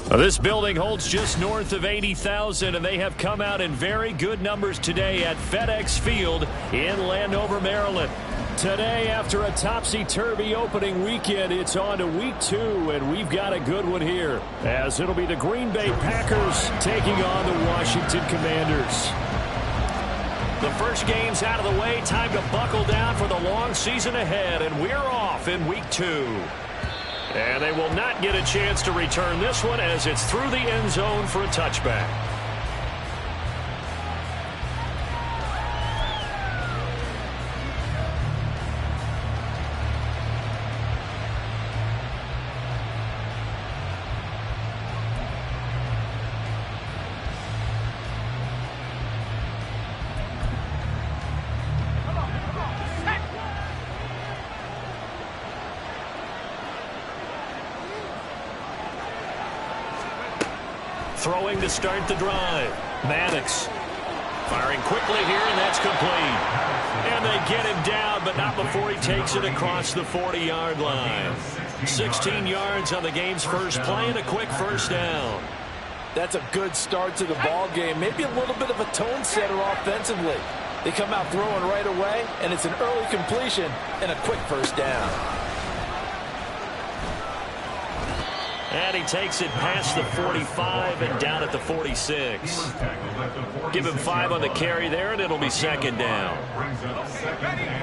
This building holds just north of 80,000, and they have come out in very good numbers today at FedEx Field in Landover, Maryland. Today, after a topsy-turvy opening weekend, it's on to week 2, and we've got a good one here, as it'll be the Green Bay Packers taking on the Washington Commanders. The first game's out of the way. Time to buckle down for the long season ahead, and we're off in week 2. And they will not get a chance to return this one as it's through the end zone for a touchback. Throwing to start the drive. Maddox firing quickly here, and that's complete. And they get him down, but not before he takes it across the 40-yard line. 16 yards on the game's first play and a quick first down. That's a good start to the ball game. Maybe a little bit of a tone setter offensively. They come out throwing right away, and it's an early completion and a quick first down. And he takes it past the 45 and down at the 46. Give him 5 on the carry there, and it'll be second down.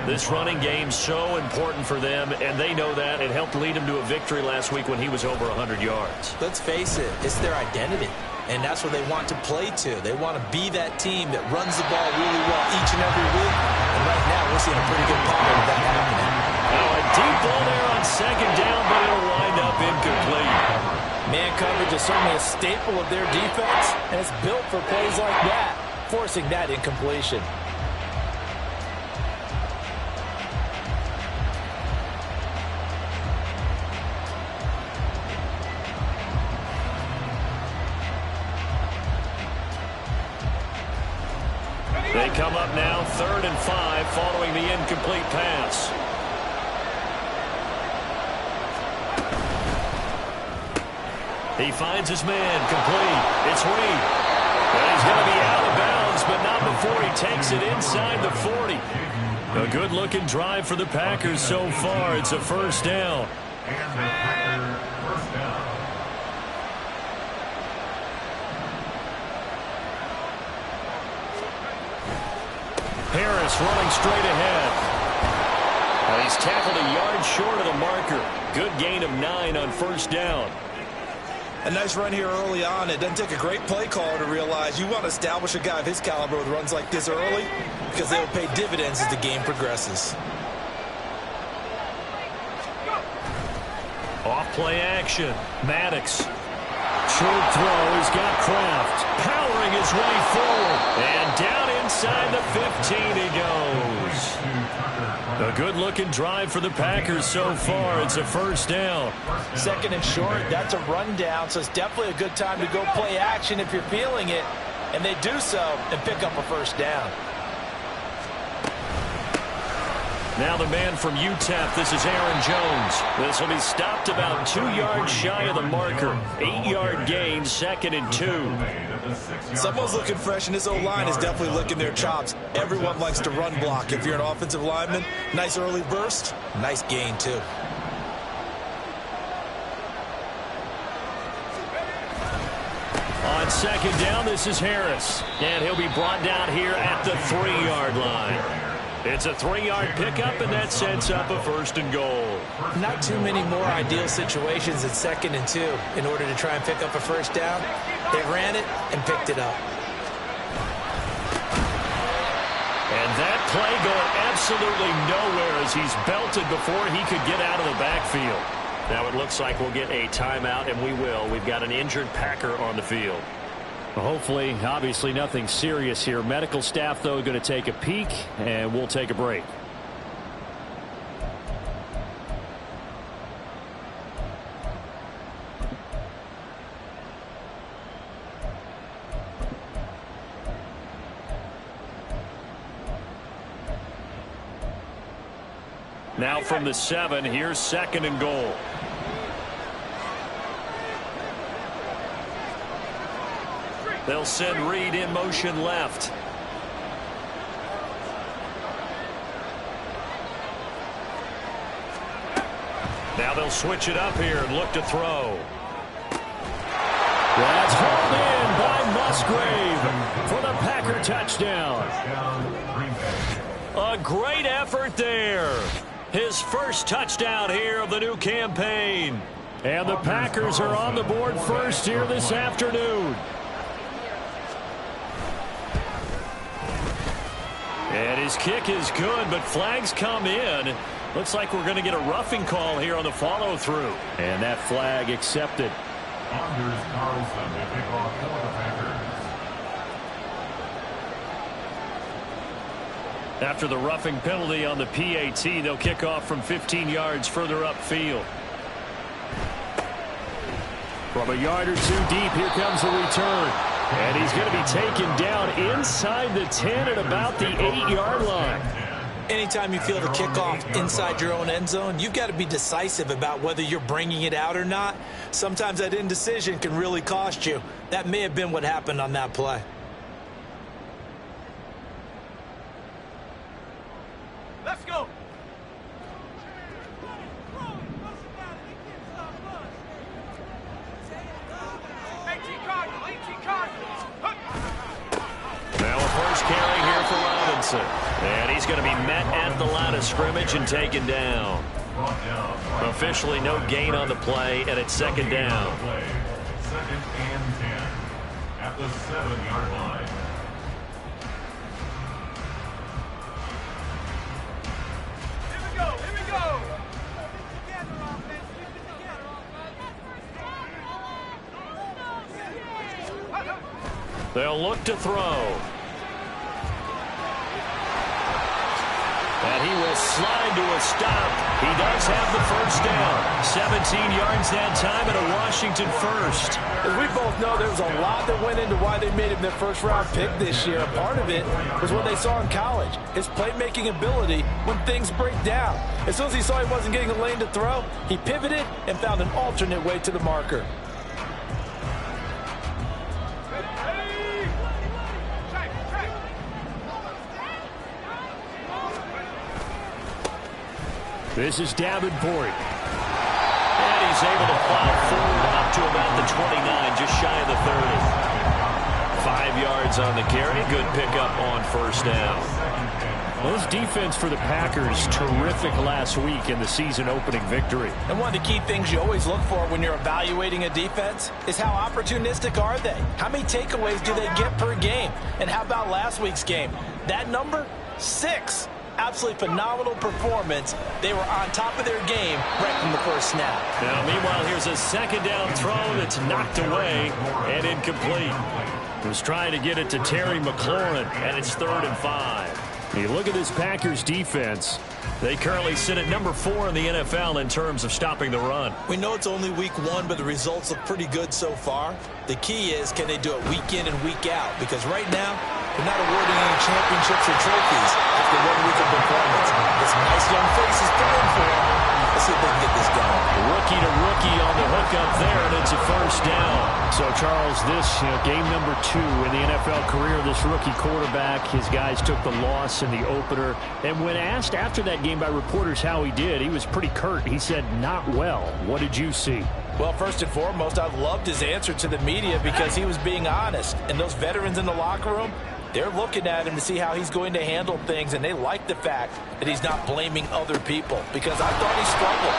This running game's so important for them, and they know that. It helped lead him to a victory last week when he was over 100 yards. Let's face it, it's their identity, and that's what they want to play to. They want to be that team that runs the ball really well each and every week, and right now we're seeing a pretty good pattern of that happening. Now a deep ball there on second down, but it'll wind up incomplete. Man coverage is certainly a staple of their defense, and it's built for plays like that, forcing that incompletion. They come up now 3rd and 5 following the incomplete pass. He finds his man, complete. It's Reed. And he's going to be out of bounds, but not before he takes it inside the 40. A good-looking drive for the Packers so far. It's a first down. Harris running straight ahead. Well, he's tackled a yard short of the marker. Good gain of 9 on first down. A nice run here early on. It doesn't take a great play caller to realize you want to establish a guy of his caliber with runs like this early because they will pay dividends as the game progresses. Off play action. Maddox. Short throw. He's got Kraft powering his way forward. And down inside the 15 he goes. A good-looking drive for the Packers so far. It's a first down. 2nd and short. That's a rundown, so it's definitely a good time to go play action if you're feeling it. And they do so and pick up a first down. Now the man from UTEP, this is Aaron Jones. This will be stopped about 2 yards shy of the marker. 8-yard gain, 2nd and 2. Someone's looking fresh, and his O-line is definitely licking their chops. Everyone likes to run block. If you're an offensive lineman, nice early burst, nice gain too. On second down, this is Harris. And he'll be brought down here at the 3-yard line. It's a 3-yard pickup, and that sets up a 1st and goal. Not too many more ideal situations at 2nd and 2 in order to try and pick up a first down. They ran it and picked it up. And that play going absolutely nowhere as he's belted before he could get out of the backfield. Now it looks like we'll get a timeout, and we will. We've got an injured Packer on the field. Well, hopefully, obviously nothing serious here. Medical staff, though, going to take a peek, and we'll take a break. Now from the 7, here's 2nd and goal. They'll send Reed in motion left. Now they'll switch it up here and look to throw. That's hauled in by Musgrave for the Packer touchdown. A great effort there. His first touchdown here of the new campaign. And the Packers are on the board first here this afternoon. And his kick is good, but flags come in. Looks like we're going to get a roughing call here on the follow-through. And that flag accepted. Anders Carlson to kick off for the Packers. After the roughing penalty on the PAT, they'll kick off from 15 yards further upfield. From a yard or two deep, here comes the return. And he's going to be taken down inside the 10 at about the 8-yard line. Anytime you feel the kickoff inside your own end zone, you've got to be decisive about whether you're bringing it out or not. Sometimes that indecision can really cost you. That may have been what happened on that play. Let's go. Now a first carry here for Robinson. And he's going to be met at the line of scrimmage and taken down. Officially no gain on the play, and it's second down. Second and 10 at the 7-yard line. Here we go. They'll look to throw. And he will slide to a stop. He does have the first down. 17 yards that time and a Washington first. As we both know, there was a lot that went into why they made him their first-round pick this year. Part of it was what they saw in college, his playmaking ability when things break down. As soon as he saw he wasn't getting a lane to throw, he pivoted and found an alternate way to the marker. This is Davenport. And he's able to plow forward up to about the 29, just shy of the 30. 5 yards on the carry. Good pickup on first down. Well, this defense for the Packers, terrific last week in the season-opening victory. And one of the key things you always look for when you're evaluating a defense is how opportunistic are they? How many takeaways do they get per game? And how about last week's game? That number, 6. Absolutely phenomenal performance. They were on top of their game right from the first snap. Now, meanwhile, here's a second down throw that's knocked away and incomplete. Was trying to get it to Terry McLaurin, and it's 3rd and 5. You look at this Packers defense. They currently sit at number 4 in the NFL in terms of stopping the run. We know it's only week 1, but the results look pretty good so far. The key is, can they do it week in and week out? Because right now, they're not awarding any championships or trophies after 1 week of performance. There's some nice young faces playing for them. Let's see if they can get this going. Rookie to rookie on the hook up there, and it's a first down. So, Charles, this game number 2 in the NFL career, this rookie quarterback, his guys took the loss in the opener. And when asked after that game by reporters how he did, he was pretty curt. He said, not well. What did you see? Well, first and foremost, I loved his answer to the media because he was being honest. And those veterans in the locker room, they're looking at him to see how he's going to handle things, and they like the fact that he's not blaming other people because I thought he struggled.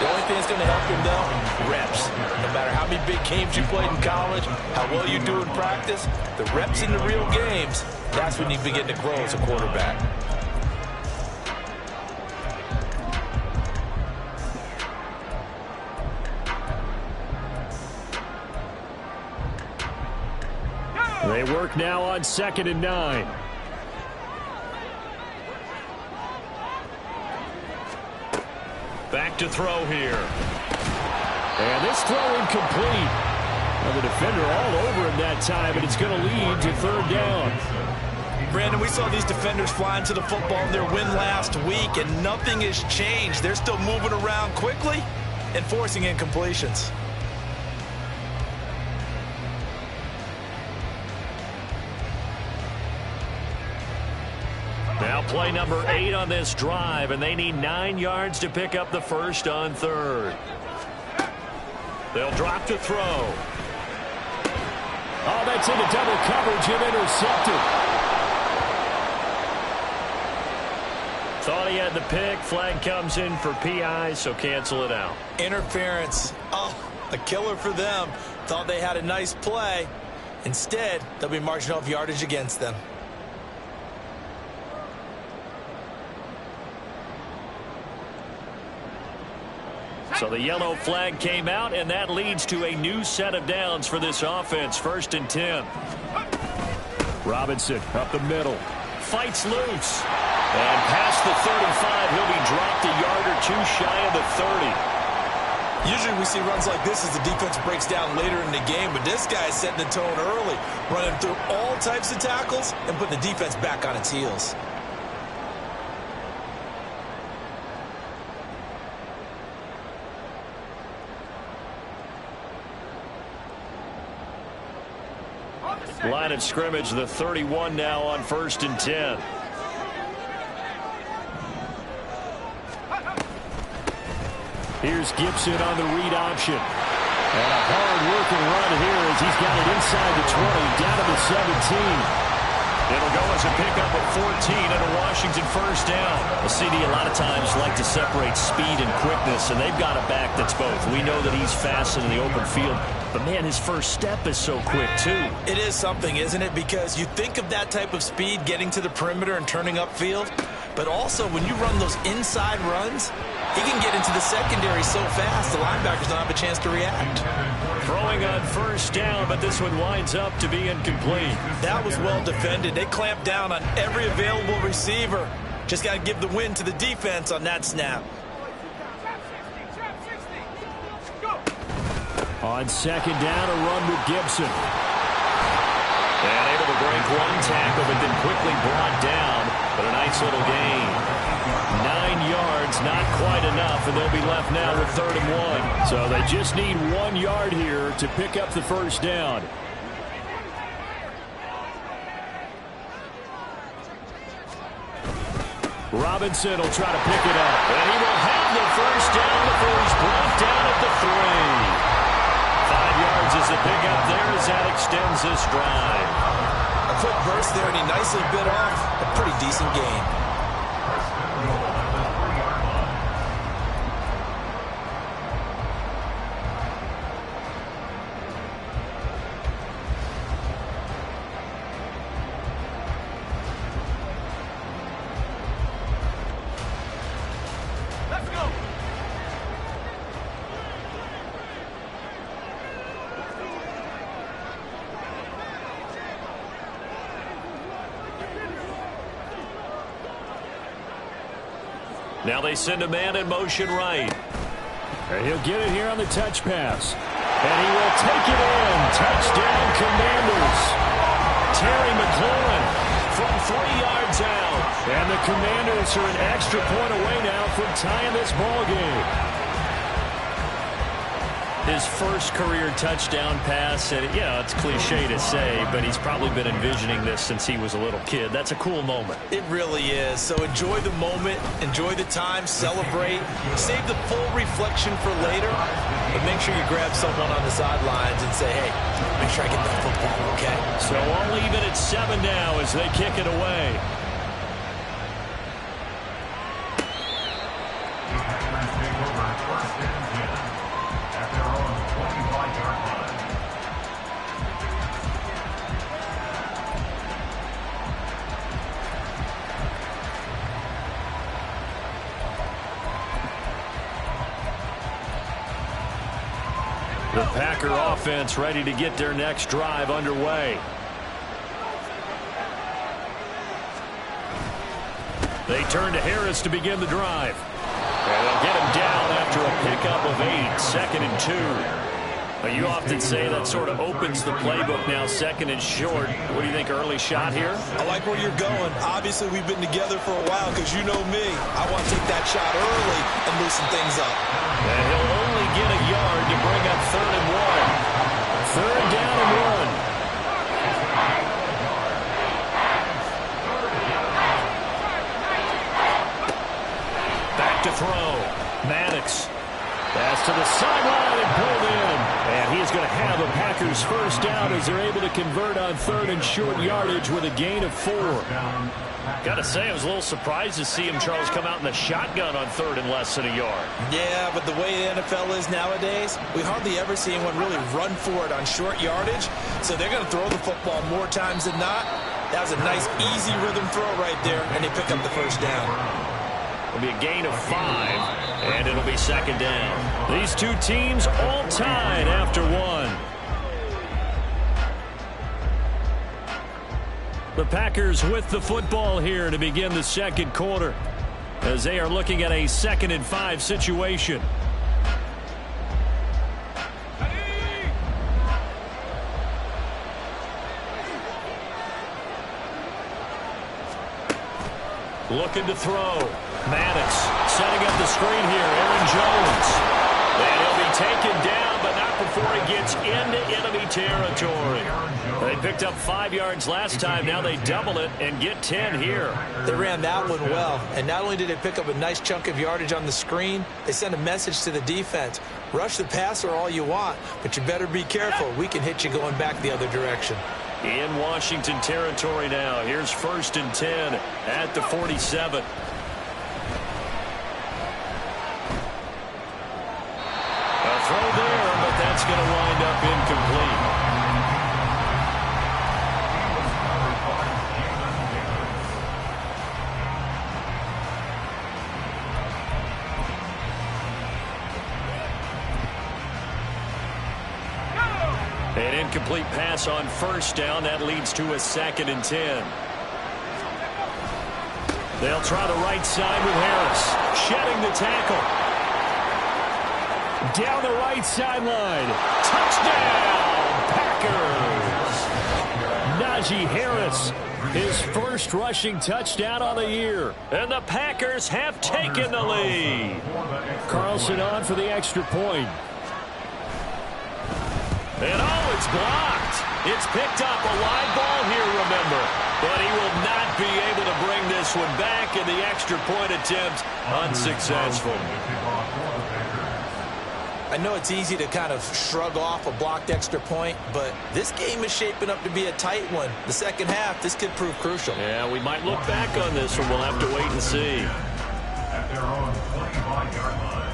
The only thing that's going to help him, though, reps. No matter how many big games you played in college, how well you do in practice, the reps in the real games, that's when you begin to grow as a quarterback. They work now on 2nd and 9. Back to throw here. And this throw incomplete. Well, the defender all over him that time, and it's going to lead to 3rd down. Brandon, we saw these defenders flying to the football in their win last week, and nothing has changed. They're still moving around quickly and forcing incompletions. Play number 8 on this drive, and they need 9 yards to pick up the first on third. They'll drop to throw. Oh, that's into double coverage and intercepted. Thought he had the pick. Flag comes in for PI, so cancel it out. Interference. Oh, a killer for them. Thought they had a nice play. Instead, they'll be marching off yardage against them. So the yellow flag came out, and that leads to a new set of downs for this offense. 1st and 10. Robinson up the middle. Fights loose. And past the 35, he'll be dropped a yard or 2 shy of the 30. Usually we see runs like this as the defense breaks down later in the game, but this guy is setting the tone early, running through all types of tackles and putting the defense back on its heels. Line of scrimmage, the 31 now on 1st and 10. Here's Gibson on the read option. And a hard-working run here as he's got it inside the 20, down to the 17. It'll go as a pickup of 14 and a Washington first down. Well, CD a lot of times like to separate speed and quickness, and they've got a back that's both. We know that he's fast in the open field, but, man, his first step is so quick, too. It is something, isn't it? Because you think of that type of speed getting to the perimeter and turning upfield, but also when you run those inside runs, he can get into the secondary so fast the linebackers don't have a chance to react. Throwing on first down, but this one winds up to be incomplete. That was well defended. They clamped down on every available receiver. Just got to give the win to the defense on that snap. On 2nd down, a run with Gibson. And able to break one tackle, but then quickly brought down. But a nice little gain. 9 yards, not quite enough, and they'll be left now with 3rd and 1. So they just need 1 yard here to pick up the first down. Robinson will try to pick it up. And he will have the first down before he's brought down at the 3. 5 yards is the pickup there as that extends this drive. A quick burst there, and he nicely bit off a pretty decent gain. Now they send a man in motion right. And he'll get it here on the touch pass. And he will take it in. Touchdown, Commanders. Terry McLaurin from 3 yards out. And the Commanders are an extra point away now from tying this ball game. His first career touchdown pass, and it's cliche to say, but he's probably been envisioning this since he was a little kid. That's a cool moment. It really is. So enjoy the moment, enjoy the time, celebrate, save the full reflection for later, but make sure you grab someone on the sidelines and say, hey, make sure I get that football, okay? So all even at 7 now as they kick it away. The Packer offense ready to get their next drive underway. They turn to Harris to begin the drive. And they'll get him down after a pickup of 8, 2nd and 2. But you often say that sort of opens the playbook now, 2nd and short. What do you think, early shot here? I like where you're going. Obviously, we've been together for a while because you know me. I want to take that shot early and loosen things up. And he'll only get a yard to bring up 3rd and 1. 3rd down and 1. back to throw. Maddox. Pass to the sideline and pulled in. And he is going to have a Packers first down as they're able to convert on 3rd and short yardage with a gain of 4. Got to say, I was a little surprised to see him, Charles, come out in the shotgun on 3rd and less than a yard. Yeah, but the way the NFL is nowadays, we hardly ever see anyone really run for it on short yardage. So they're going to throw the football more times than not. That was a nice, easy rhythm throw right there, and they pick up the first down. It'll be a gain of 5, and it'll be 2nd down. These two teams all tied after 1. The Packers with the football here to begin the 2nd quarter as they are looking at a 2nd and 5 situation. Looking to throw. Maddox setting up the screen here. Aaron Jones. And he'll be taken down, but not before he gets into enemy territory. They picked up 5 yards last time. Now they double it and get 10 here. They ran that one well. And not only did they pick up a nice chunk of yardage on the screen, they sent a message to the defense. Rush the passer all you want, but you better be careful. We can hit you going back the other direction. In Washington territory now. Here's 1st and 10 at the 47. A throw there, but that's going to wind up incomplete. An incomplete pass on 1st down. That leads to a 2nd and 10. They'll try the right side with Harris. Shedding the tackle. Down the right sideline. Touchdown, Packers. Najee Harris, his first rushing touchdown on the year. And the Packers have taken the lead. Carlson on for the extra point. And oh, it's blocked. It's picked up. A wide ball here, remember. But he will not be able to bring this one back, and the extra point attempt unsuccessful. I know it's easy to kind of shrug off a blocked extra point, but this game is shaping up to be a tight one. The second half, this could prove crucial. Yeah, we might look back on this one. We'll have to wait and see. At their own 25-yard line.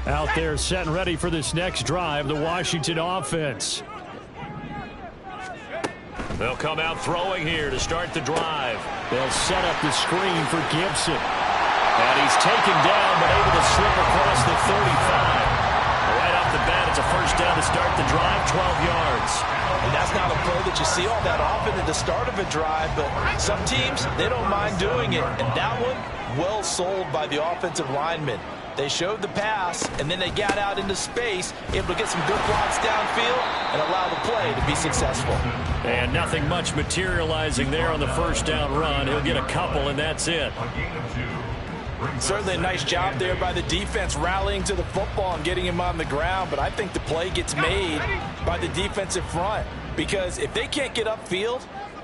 Out there set and ready for this next drive, the Washington offense. They'll come out throwing here to start the drive. They'll set up the screen for Gibson. And he's taken down, but able to slip across the 35. Right off the bat, it's a first down to start the drive, 12 yards. And that's not a play that you see all that often at the start of a drive, but some teams, they don't mind doing it. And that one, well sold by the offensive lineman. They showed the pass, and then they got out into space, able to get some good blocks downfield and allow the play to be successful. And nothing much materializing there on the first down run. He'll get a couple, and that's it. Certainly a nice job there by the defense rallying to the football and getting him on the ground, but I think the play gets made by the defensive front because if they can't get upfield,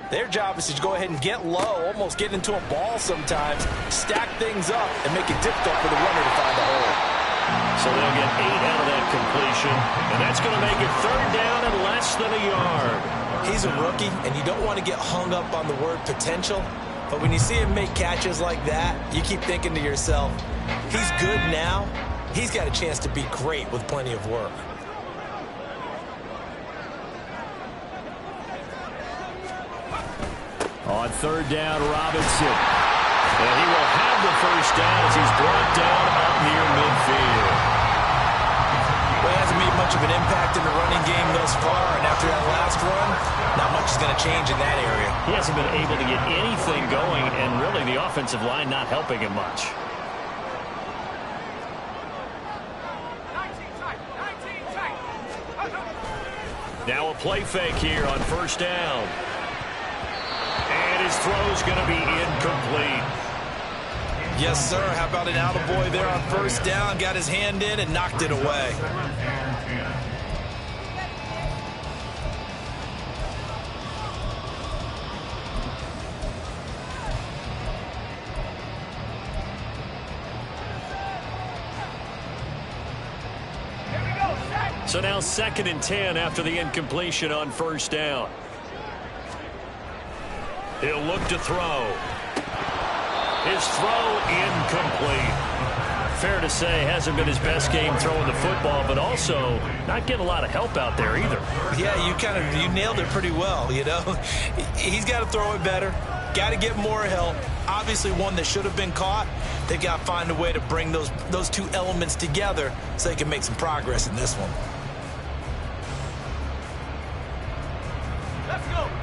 their job is to go ahead and get low, almost get into a ball sometimes, stack things up, and make it difficult for the runner to find a hole. So they'll get 8 out of that completion, and that's going to make it 3rd down and less than a yard. He's a rookie, and you don't want to get hung up on the word potential, but when you see him make catches like that, you keep thinking to yourself, he's good now. He's got a chance to be great with plenty of work. On 3rd down, Robinson. And he will have the first down as he's brought down up near midfield. Well, he hasn't made much of an impact in the running game thus far, and after that last run, not much is going to change in that area. He hasn't been able to get anything going, and really the offensive line not helping him much. Now a play fake here on 1st down. And his throw's going to be incomplete. Yes, sir. How about an attaboy there on first down? Got his hand in and knocked it away. So now 2nd and 10 after the incompletion on first down. He'll look to throw. His throw incomplete. Fair to say, hasn't been his best game throwing the football, but also not getting a lot of help out there either. Yeah, you nailed it pretty well, you know. He's got to throw it better. Got to get more help. Obviously one that should have been caught. They've got to find a way to bring those two elements together so they can make some progress in this one.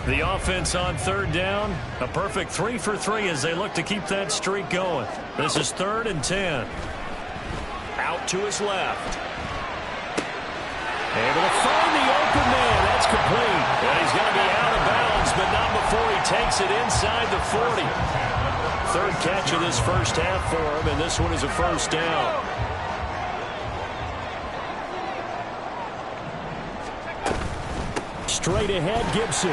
The offense on 3rd down, a perfect 3 for 3 as they look to keep that streak going. This is 3rd and 10. Out to his left. Able to find the open man. That's complete. And he's going to be out of bounds, but not before he takes it inside the 40. 3rd catch of this first half for him, and this one is a first down. Straight ahead, Gibson.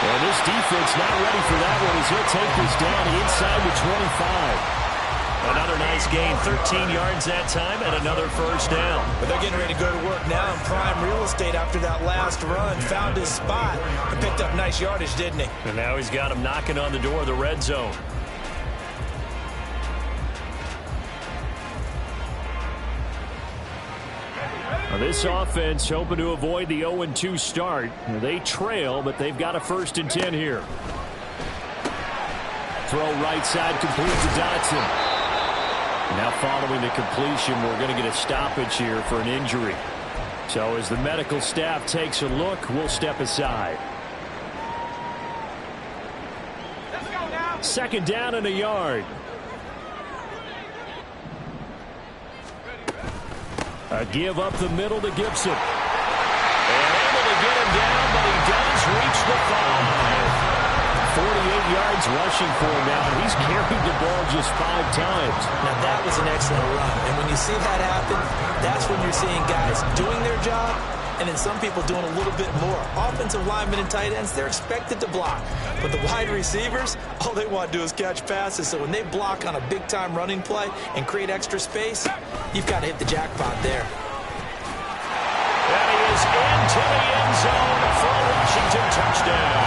And this defense not ready for that one as he'll take this down inside the 25. Another nice gain, 13 yards that time, and another first down. But they're getting ready to go to work now in prime real estate after that last run. Found his spot and picked up nice yardage, didn't he? And now he's got him knocking on the door of the red zone. This offense hoping to avoid the 0-2 start. They trail, but they've got a 1st and 10 here. Throw right side complete to Dotson. Now following the completion, we're going to get a stoppage here for an injury. So as the medical staff takes a look, we'll step aside. 2nd down and a yard. A give up the middle to Gibson. And able to get him down, but he does reach the 5. 48 yards rushing for him now, and he's carried the ball just 5 times. Now that was an excellent run. And when you see that happen, that's when you're seeing guys doing their job, and then some people doing a little bit more. Offensive linemen and tight ends, they're expected to block. But the wide receivers, all they want to do is catch passes. So when they block on a big-time running play and create extra space, you've got to hit the jackpot there. And he is into the end zone for a Washington touchdown.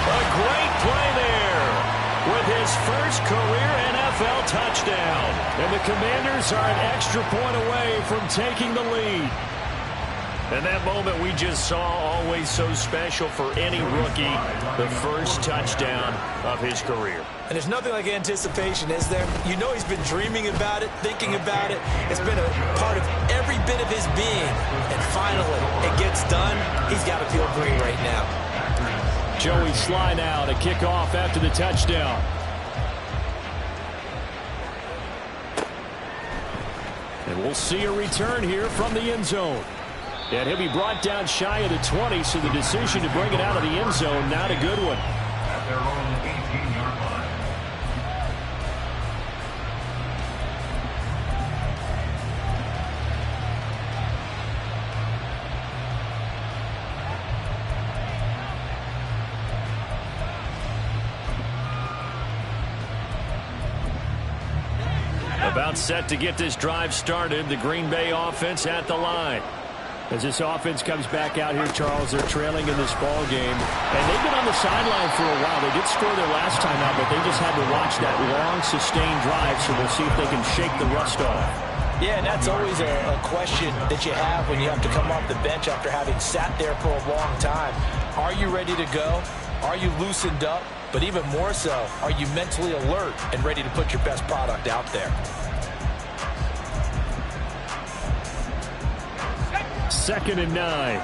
A great play there with his first career NFL touchdown. And the Commanders are an extra point away from taking the lead. And that moment we just saw, always so special for any rookie, the first touchdown of his career. And there's nothing like anticipation, is there? You know he's been dreaming about it, thinking about it. It's been a part of every bit of his being. And finally, it gets done. He's got to feel great right now. Joey Sly now to kick off after the touchdown. And we'll see a return here from the end zone. And he'll be brought down shy of the 20, so the decision to bring it out of the end zone, not a good one. At their own 18-yard line. About set to get this drive started, the Green Bay offense at the line. As this offense comes back out here, Charles, they're trailing in this ball game. And they've been on the sideline for a while. They did score their last time out, but they just had to watch that long, sustained drive, so we'll see if they can shake the rust off. Yeah, and that's always a question that you have when you have to come off the bench after having sat there for a long time. Are you ready to go? Are you loosened up? But even more so, are you mentally alert and ready to put your best product out there? 2nd and 9.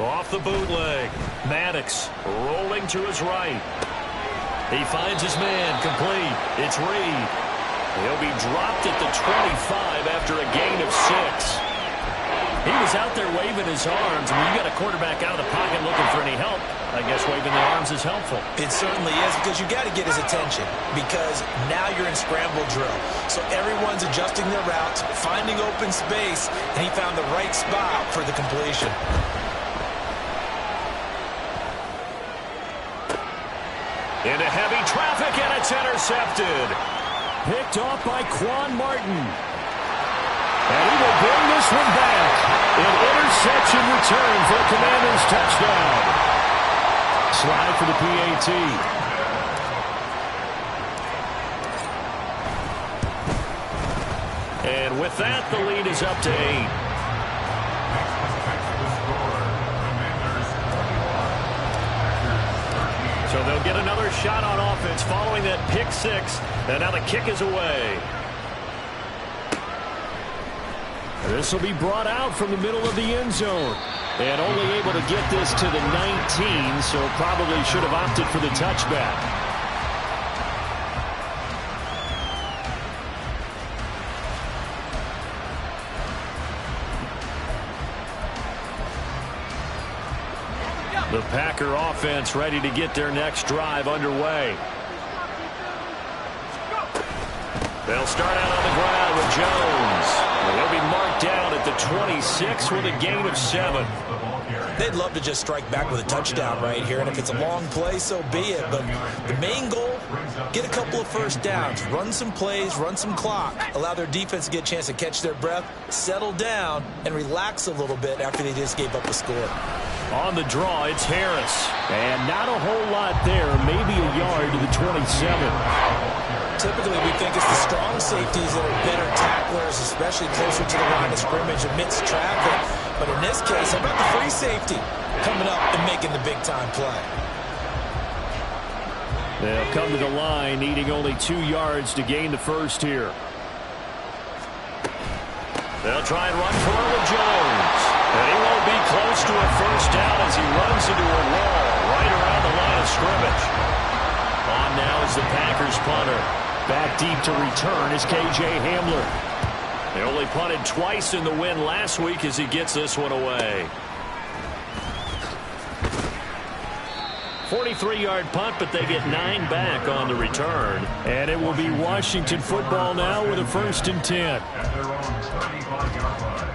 Off the bootleg. Maddox rolling to his right. He finds his man complete. It's Reed. He'll be dropped at the 25 after a gain of 6. He was he's out there waving his arms. I mean, you got a quarterback out of the pocket looking for any help. I guess waving the arms is helpful. It certainly is, because you got to get his attention, because now you're in scramble drill. So everyone's adjusting their routes, finding open space, and he found the right spot for the completion. Into heavy traffic, and it's intercepted. Picked off by Quan Martin. And he will bring this one back. An interception return for a Commanders touchdown. Slide for the PAT. And with that, the lead is up to 8. So they'll get another shot on offense following that pick 6. And now the kick is away. This will be brought out from the middle of the end zone. And only able to get this to the 19, so probably should have opted for the touchback. The Packer offense ready to get their next drive underway. They'll start out on the ground with Jones. He'll be marked down at the 26 with a gain of 7. They'd love to just strike back with a touchdown right here, and if it's a long play, so be it. But the main goal, get a couple of first downs, run some plays, run some clock, allow their defense to get a chance to catch their breath, settle down, and relax a little bit after they just gave up a score. On the draw, it's Harris. And not a whole lot there, maybe a yard to the 27. Typically, we think it's the strong safeties that are better tacklers, especially closer to the line of scrimmage amidst traffic. But in this case, how about the free safety coming up and making the big-time play? They'll come to the line, needing only 2 yards to gain the first here. They'll try and run for it with Jones. And he won't be close to a first down as he runs into a wall right around the line of scrimmage. On now is the Packers punter. Back deep to return is K.J. Hamler. They only punted twice in the win last week as he gets this one away. 43-yard punt, but they get 9 back on the return. And it will be Washington football now with a 1st and 10. At their own 35-yard line.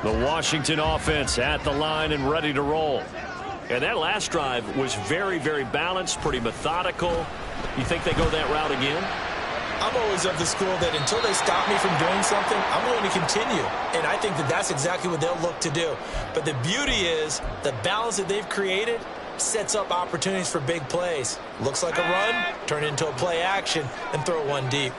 The Washington offense at the line and ready to roll. And that last drive was very, very balanced, pretty methodical. You think they go that route again? I'm always of the school that until they stop me from doing something, I'm going to continue. And I think that that's exactly what they'll look to do. But the beauty is the balance that they've created sets up opportunities for big plays. Looks like a run, turn it into a play action, and throw one deep.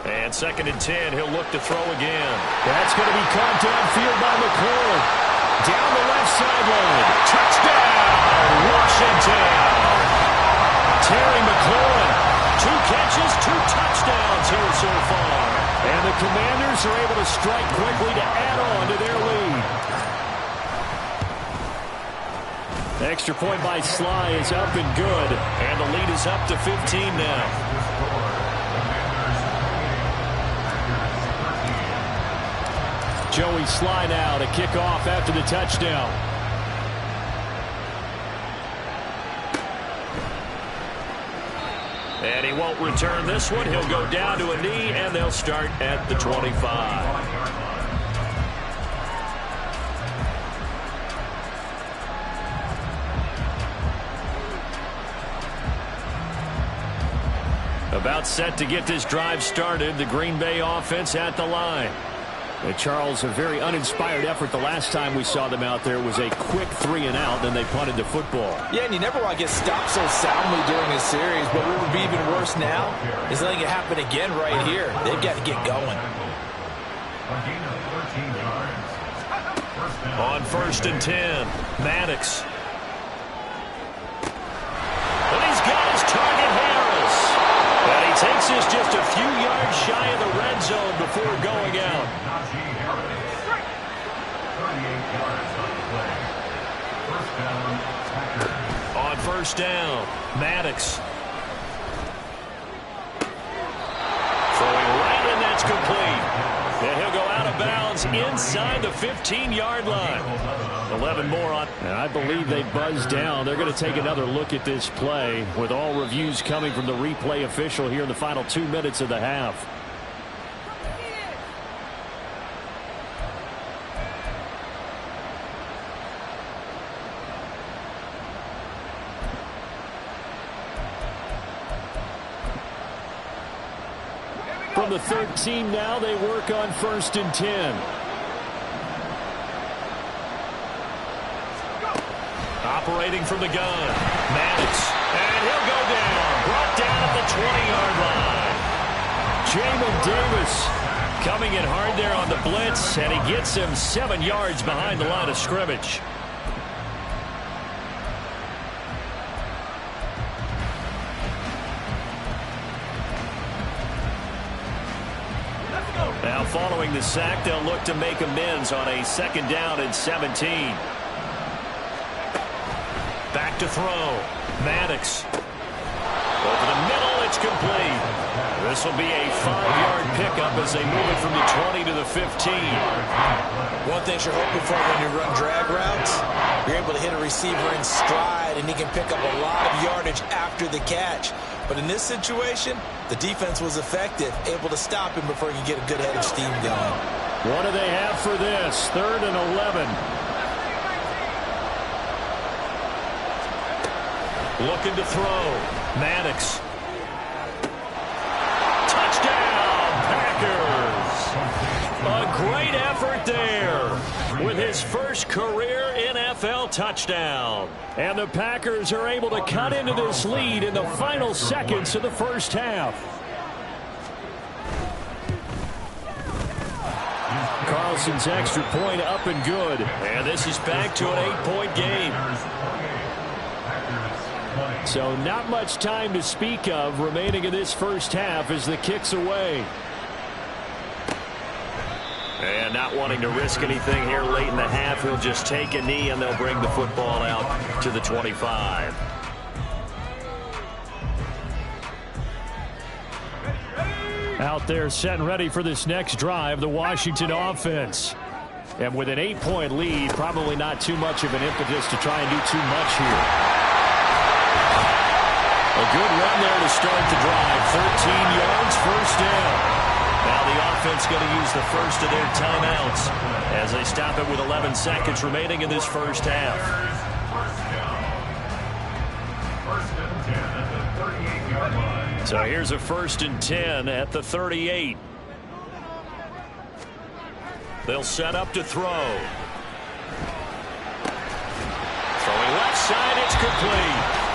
And 2nd and 10, he'll look to throw again. That's going to be caught downfield by McCoy. Down the left sideline. Touchdown, Washington. Terry McLaurin, 2 catches, 2 touchdowns here so far. And the Commanders are able to strike quickly to add on to their lead. Extra point by Sly is up and good. And the lead is up to 15 now. Joey Sly now to kick off after the touchdown. And he won't return this one. He'll go down to a knee, and they'll start at the 25. About set to get this drive started. The Green Bay offense at the line. And Charles, a very uninspired effort the last time we saw them out there was a quick 3 and out, then they punted the football. Yeah, and you never want to get stopped so soundly during a series, but what would be even worse now is letting it happen again right here. They've got to get going. On 1st and 10, Maddox. And he's got his target, Harris. And he takes this just a few yards shy of the red zone before going out. On first down. Maddox. Throwing right, and that's complete. And he'll go out of bounds inside the 15-yard line. 11 more on. And I believe they buzzed down. They're going to take another look at this play with all reviews coming from the replay official here in the final 2 minutes of the half. From the 13 now, they work on 1st and 10. Operating from the gun, Maddox, and he'll go down. Brought down at the 20-yard line. Jamin Davis coming in hard there on the blitz, and he gets him 7 yards behind the line of scrimmage. Now following the sack, they'll look to make amends on a 2nd down and 17. Back to throw. Maddox. Over the middle, it's complete. This will be a 5-yard pickup as they move it from the 20 to the 15. One thing you're hoping for when you run drag routes, you're able to hit a receiver in stride, and he can pick up a lot of yardage after the catch. But in this situation, the defense was effective, able to stop him before he could get a good head of steam going. What do they have for this? 3rd and 11. Looking to throw. Maddox. Touchdown, Packers. A great effort there with his first career NFL touchdown. And the Packers are able to cut into this lead in the final seconds of the first half. Carlson's extra point up and good. And this is back to an 8-point game. So not much time to speak of remaining in this first half as the kick's away. And not wanting to risk anything here late in the half, he'll just take a knee and they'll bring the football out to the 25. Out there set and ready for this next drive, the Washington offense. And with an 8-point lead, probably not too much of an impetus to try and do too much here. A good run there to start the drive. 13 yards, first down. Now the offense going to use the first of their timeouts as they stop it with 11 seconds remaining in this first half. First and 10 at the 38-yard line. So here's a 1st and 10 at the 38. They'll set up to throw. Throwing left side, it's complete.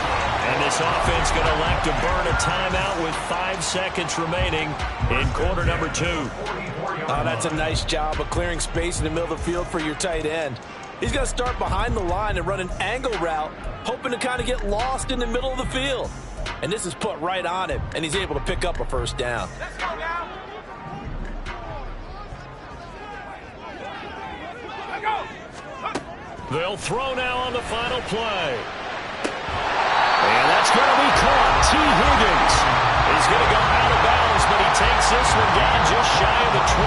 And this offense going to elect to burn a timeout with 5 seconds remaining in quarter number 2. Oh, that's a nice job of clearing space in the middle of the field for your tight end. He's going to start behind the line and run an angle route, hoping to kind of get lost in the middle of the field. And this is put right on him, and he's able to pick up a first down. Let's go now. Let's go. They'll throw now on the final play. And that's going to be caught. T. Higgins is going to go out of bounds, but he takes this one down just shy of the 20.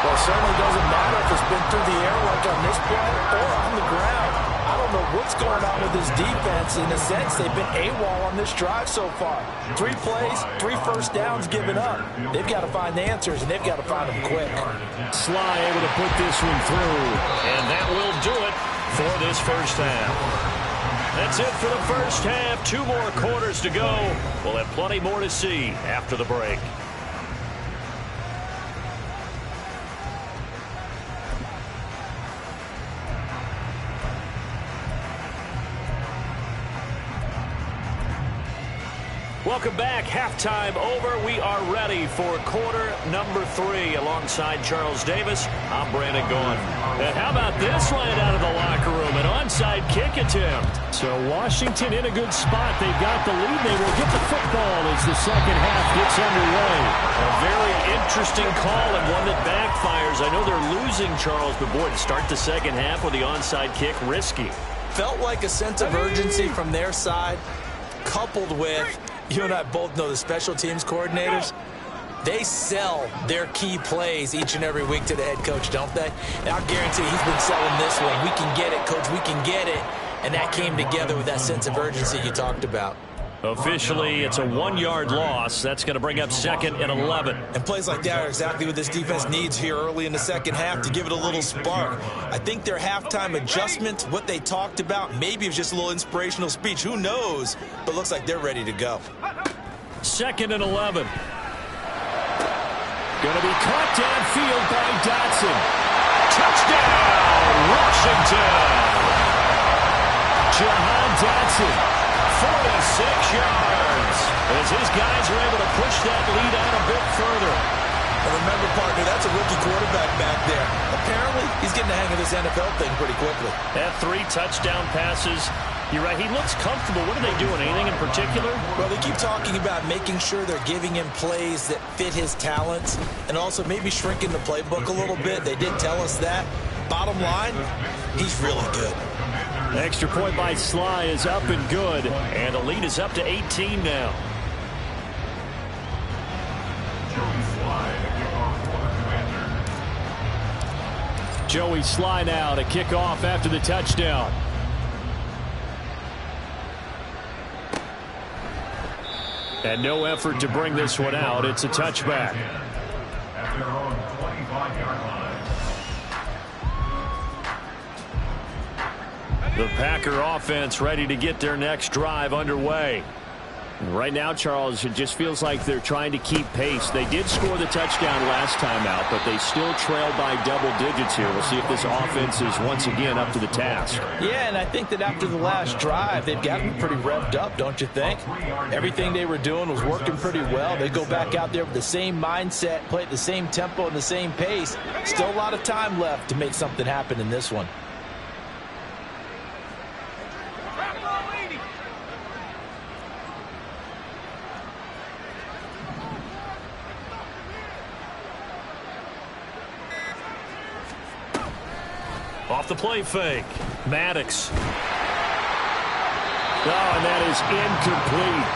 Well, it certainly doesn't matter if it's been through the air like on this play or on the ground. I don't know what's going on with this defense. In a sense, they've been AWOL on this drive so far. 3 plays, 3 first downs given up. They've got to find the answers, and they've got to find them quick. Sly able to put this one through. And that will do it for this first half. That's it for the first half. 2 more quarters to go. We'll have plenty more to see after the break. Welcome back. Halftime over. We are ready for quarter number 3 alongside Charles Davis. I'm Brandon Gaudin. And how about this line out of the locker room? An onside kick attempt. So Washington in a good spot. They've got the lead. They will get the football as the second half gets underway. A very interesting call and one that backfires. I know they're losing, Charles, but boy, to start the second half with the onside kick, risky. felt like a sense of urgency from their side, coupled with, you and I both know the special teams coordinators, they sell their key plays each and every week to the head coach, don't they? And I guarantee he's been selling this one. We can get it, coach, we can get it. And that came together with that sense of urgency you talked about. Officially, it's a 1-yard loss. That's going to bring up 2nd and 11. And plays like that are exactly what this defense needs here early in the second half to give it a little spark. I think their halftime adjustment, what they talked about, maybe it was just a little inspirational speech. Who knows? But looks like they're ready to go. 2nd and 11. Going to be caught downfield by Dotson. Touchdown, Washington. Jahan Dotson. 46 yards as his guys are able to push that lead out a bit further. And remember, partner, that's a rookie quarterback back there. Apparently, he's getting the hang of this NFL thing pretty quickly. Had 3 touchdown passes. You're right, he looks comfortable. What are they doing? Anything in particular? Well, they keep talking about making sure they're giving him plays that fit his talents and also maybe shrinking the playbook a little bit. They did tell us that. Bottom line, he's really good. Extra point by Sly is up and good, and the lead is up to 18 now. Joey Sly now to kick off after the touchdown. And no effort to bring this one out. It's a touchback. At their own 25-yard line. The Packer offense ready to get their next drive underway. And right now, Charles, it just feels like they're trying to keep pace. They did score the touchdown last time out, but they still trail by double digits here. We'll see if this offense is once again up to the task. Yeah, and I think that after the last drive, they've gotten pretty revved up, don't you think? Everything they were doing was working pretty well. They go back out there with the same mindset, play at the same tempo and the same pace. Still a lot of time left to make something happen in this one. Off the play fake. Maddox. Oh, and that is incomplete.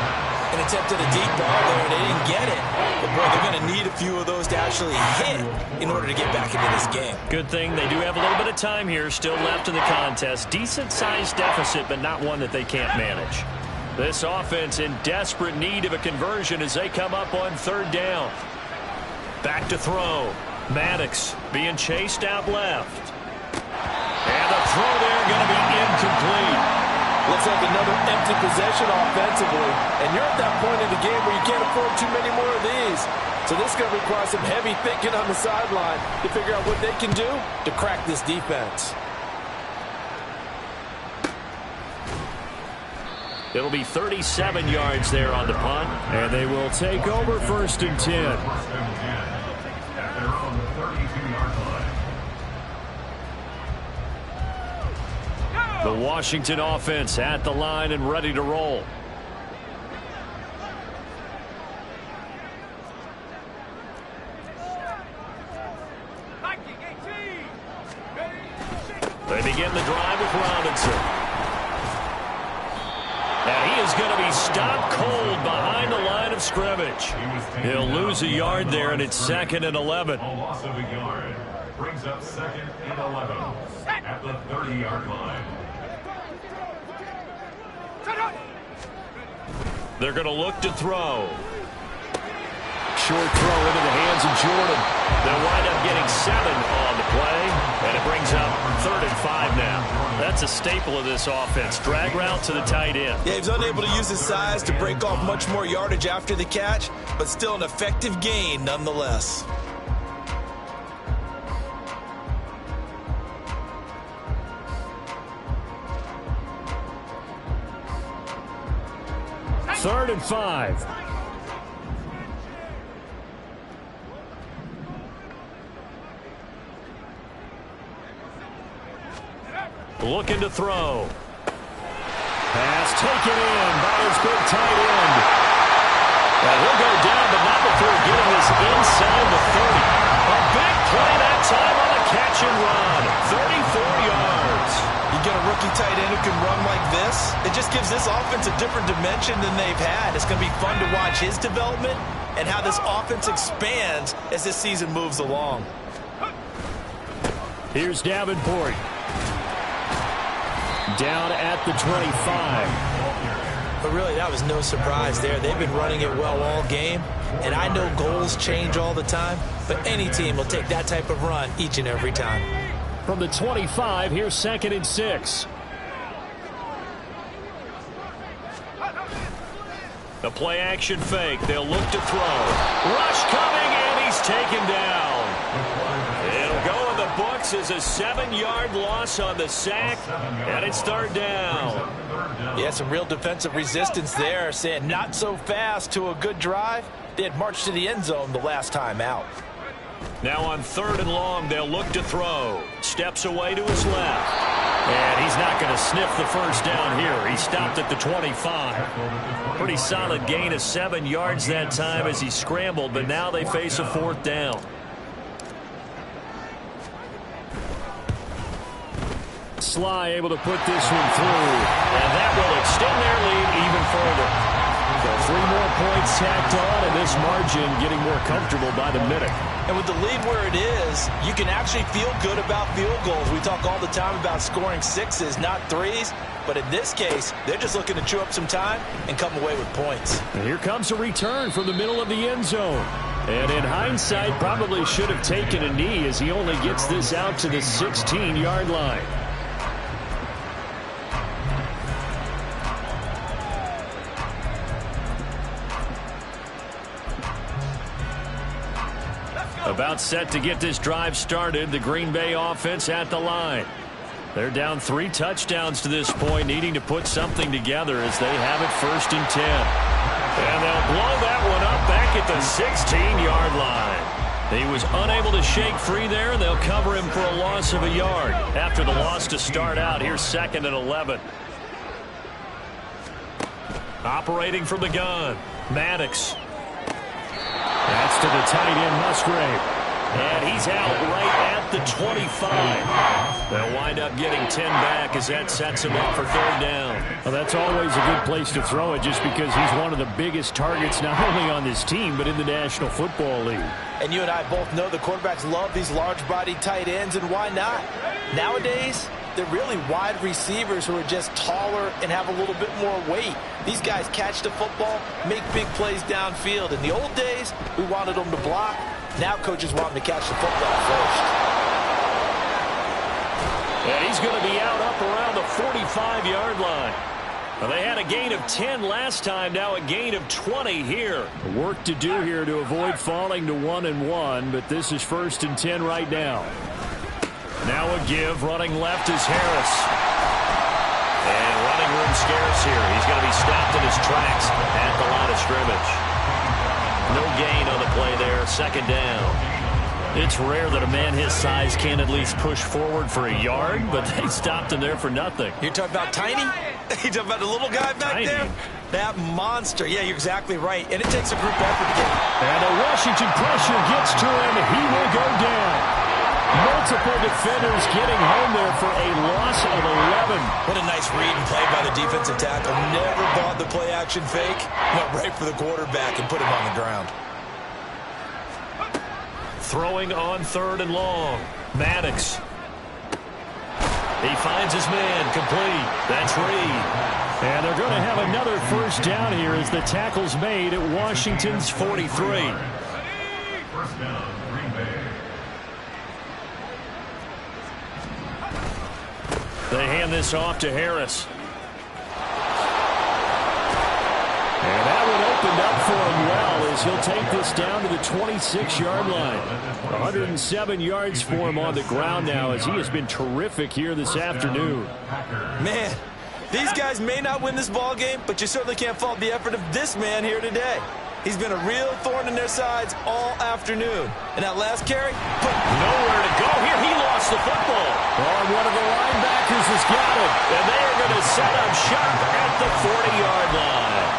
An attempt at a deep ball there, and they didn't get it. But, boy, they're going to need a few of those to actually hit in order to get back into this game. Good thing they do have a little bit of time here still left in the contest. Decent-sized deficit, but not one that they can't manage. This offense in desperate need of a conversion as they come up on 3rd down. Back to throw. Maddox being chased out left. And the throw there going to be incomplete. Looks like another empty possession offensively. And you're at that point in the game where you can't afford too many more of these. So this is going to require some heavy thinking on the sideline to figure out what they can do to crack this defense. It'll be 37 yards there on the punt. And they will take over 1st and 10. At their own 32-yard line. The Washington offense at the line and ready to roll. They begin the drive with Robinson. And he is going to be stopped cold behind the line of scrimmage. He'll lose a yard there, and it's 2nd and 11. A loss of a yard brings up 2nd and 11 at the 30-yard line. They're going to look to throw. Short throw into the hands of Jordan. They'll wind up getting 7 on the play, and it brings up 3rd and 5 now. That's a staple of this offense. Drag route to the tight end. Yeah, he's unable to use his size to break off much more yardage after the catch, but still an effective gain nonetheless. Third and 5. Looking to throw. Pass taken in by his big tight end. And he'll go down, but not before getting this inside the 30. A big play that time on the catch and run. 34 yards. You get a rookie tight end who can run like this. It just gives this offense a different dimension than they've had. It's going to be fun to watch his development and how this offense expands as this season moves along. Here's Davenport. Down at the 25. But really, that was no surprise there. They've been running it well all game. And I know goals change all the time, but any team will take that type of run each and every time. From the 25, here's 2nd and 6. The play action fake. They'll look to throw. Rush coming, and he's taken down. It'll go in the books as a 7-yard loss on the sack, and it's 3rd down. Yeah, some real defensive resistance there, saying not so fast to a good drive. They had marched to the end zone the last time out. Now on 3rd and long, they'll look to throw. Steps away to his left. And he's not going to sniff the first down here. He stopped at the 25. Pretty solid gain of 7 yards that time as he scrambled, but now they face a 4th down. Sly able to put this one through, and that will extend their lead even further. So 3 more points tacked on, and this margin getting more comfortable by the minute. And with the lead where it is, you can actually feel good about field goals. We talk all the time about scoring 6s, not 3s. But in this case, they're just looking to chew up some time and come away with points. And here comes a return from the middle of the end zone. And in hindsight, probably should have taken a knee as he only gets this out to the 16-yard line. About set to get this drive started, the Green Bay offense at the line. They're down 3 touchdowns to this point, needing to put something together as they have it 1st and 10. And they'll blow that one up back at the 16-yard line. He was unable to shake free there, and they'll cover him for a loss of a yard. After the loss to start out, here's 2nd and 11. Operating from the gun, Maddox. That's to the tight end, Musgrave. And he's out right at the 25. They'll wind up getting 10 back as that sets him up for 3rd down. Well, that's always a good place to throw it just because he's one of the biggest targets not only on this team but in the National Football League. And you and I both know the quarterbacks love these large-bodied tight ends, and why not? Nowadays, they're really wide receivers who are just taller and have a little bit more weight. These guys catch the football, make big plays downfield. In the old days, we wanted them to block. Now coaches want them to catch the football first. And he's going to be out up around the 45-yard line. Well, they had a gain of 10 last time, now a gain of 20 here. Work to do here to avoid falling to 1-1, but this is 1st and 10 right now. Now a give, running left is Harris. And running room scarce here. He's going to be stopped in his tracks at the line of scrimmage. No gain on the play there, 2nd down. It's rare that a man his size can at least push forward for a yard, but they stopped him there for nothing. You're talking about Tiny? You're talking about the little guy back Tiny. there? That monster. Yeah, you're exactly right. And it takes a group effort to get him. And the Washington pressure gets to him. He will go down. Multiple defenders getting home there for a loss of 11. What a nice read and play by the defensive tackle. Never bought the play-action fake. Went right for the quarterback and put him on the ground. Throwing on 3rd and long. Maddox. He finds his man complete. That's Reed. And they're going to have another 1st down here as the tackle's made at Washington's 43. 1st down, Green Bay. They hand this off to Harris. And that one opened up for him well as he'll take this down to the 26-yard line. 107 yards for him on the ground now as he has been terrific here this afternoon. Man, these guys may not win this ball game, but you certainly can't fault the effort of this man here today. He's been a real thorn in their sides all afternoon. And that last carry, nowhere to go here. He lost the football. Oh, one of the linebackers has got it. And they are going to set up shop at the 40-yard line.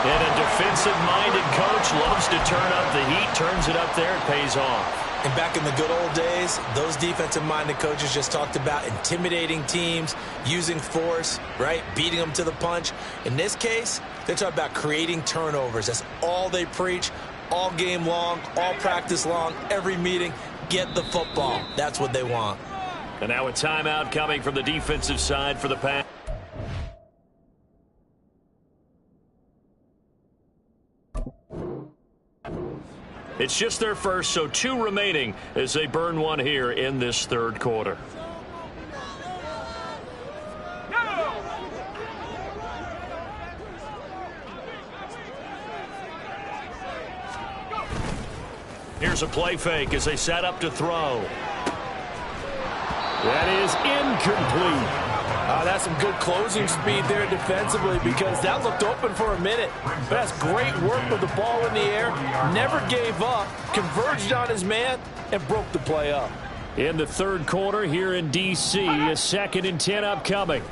And a defensive-minded coach loves to turn up the heat, turns it up there, it pays off. And back in the good old days, those defensive-minded coaches just talked about intimidating teams, using force, right, beating them to the punch. In this case, they're talking about creating turnovers. That's all they preach, all game long, all practice long, every meeting. Get the football. That's what they want. And now a timeout coming from the defensive side for the Pack. It's just their first, so 2 remaining as they burn one here in this third quarter. Here's a play fake as they set up to throw. That is incomplete. That's some good closing speed there defensively because that looked open for a minute. But that's great work with the ball in the air. Never gave up, converged on his man, and broke the play up. In the third quarter here in D.C., a 2nd and 10 upcoming.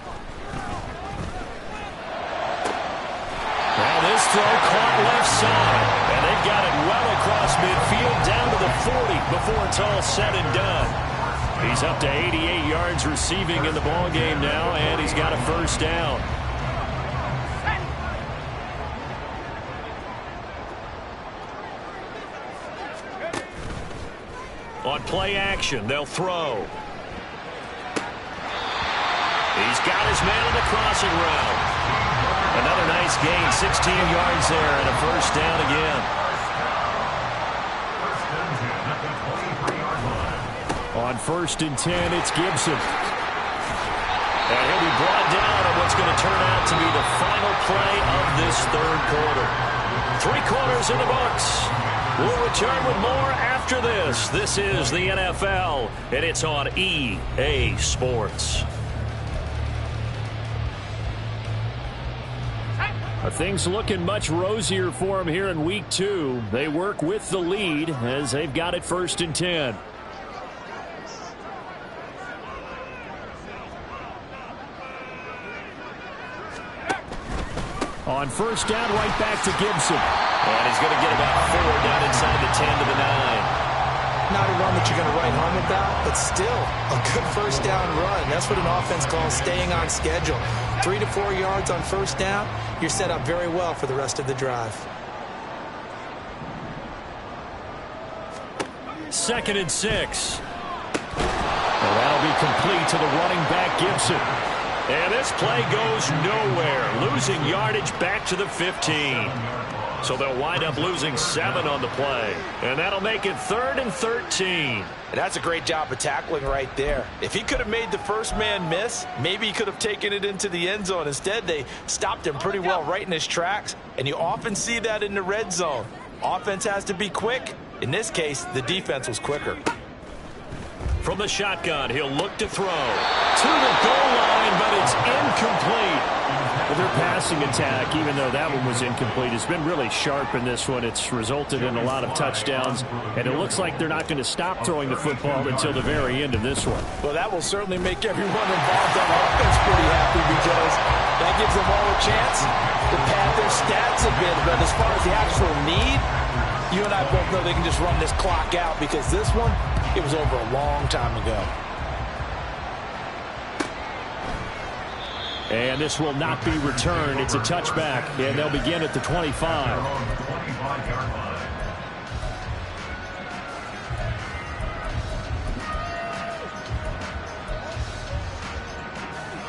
Now this throw caught left side, and they've got it well across midfield down to the 40 before it's all said and done. He's up to 88 yards receiving in the ballgame now, and he's got a first down. On play action, they'll throw. He's got his man on the crossing route. Another nice gain, 16 yards there, and a first down again. On 1st and 10, it's Gibson. And he'll be brought down on what's going to turn out to be the final play of this third quarter. 3 quarters in the books. We'll return with more after this. This is the NFL, and it's on EA Sports. Things looking much rosier for them here in week 2. They work with the lead as they've got it 1st and 10. On first down, right back to Gibson. And he's going to get about 4 down inside the 10 to the 9. Not a run that you're going to write home about, but still a good first down run. That's what an offense calls staying on schedule. 3 to 4 yards on first down, you're set up very well for the rest of the drive. 2nd and 6. And that'll be complete to the running back, Gibson. And this play goes nowhere, losing yardage back to the 15. So they'll wind up losing 7 on the play. And that'll make it 3rd and 13. And that's a great job of tackling right there. If he could have made the first man miss, maybe he could have taken it into the end zone. Instead, they stopped him pretty well right in his tracks. And you often see that in the red zone. Offense has to be quick. In this case, the defense was quicker. From the shotgun, he'll look to throw. To the goal line, but it's incomplete. Well, their passing attack, even though that one was incomplete, has been really sharp in this one. It's resulted in a lot of touchdowns, and it looks like they're not going to stop throwing the football until the very end of this one. Well, that will certainly make everyone involved on offense pretty happy because that gives them all a chance to pad their stats a bit. But as far as the actual need, you and I both know they can just run this clock out because this one, it was over a long time ago. And this will not be returned. It's a touchback, and they'll begin at the 25.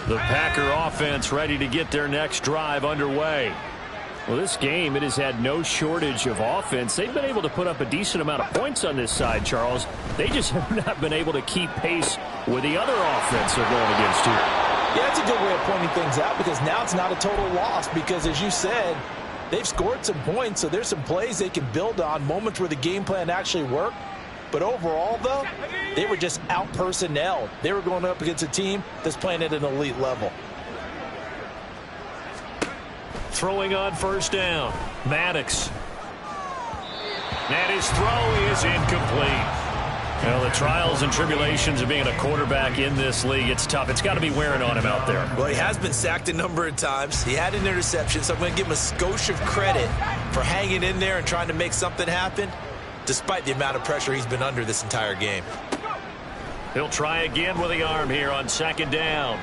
The Packer offense ready to get their next drive underway. Well, this game, it has had no shortage of offense. They've been able to put up a decent amount of points on this side, Charles. They just have not been able to keep pace with the other offense they're going against here. Yeah, that's a good way of pointing things out because now it's not a total loss because, as you said, they've scored some points, so there's some plays they can build on, moments where the game plan actually worked. But overall, though, they were just out-personnelled. They were going up against a team that's playing at an elite level. Throwing on first down, Maddox. And his throw is incomplete. Well, the trials and tribulations of being a quarterback in this league, it's tough. It's got to be wearing on him out there. Well, he has been sacked a number of times. He had an interception, so I'm going to give him a skosh of credit for hanging in there and trying to make something happen. despite the amount of pressure he's been under this entire game. He'll try again with the arm here on second down.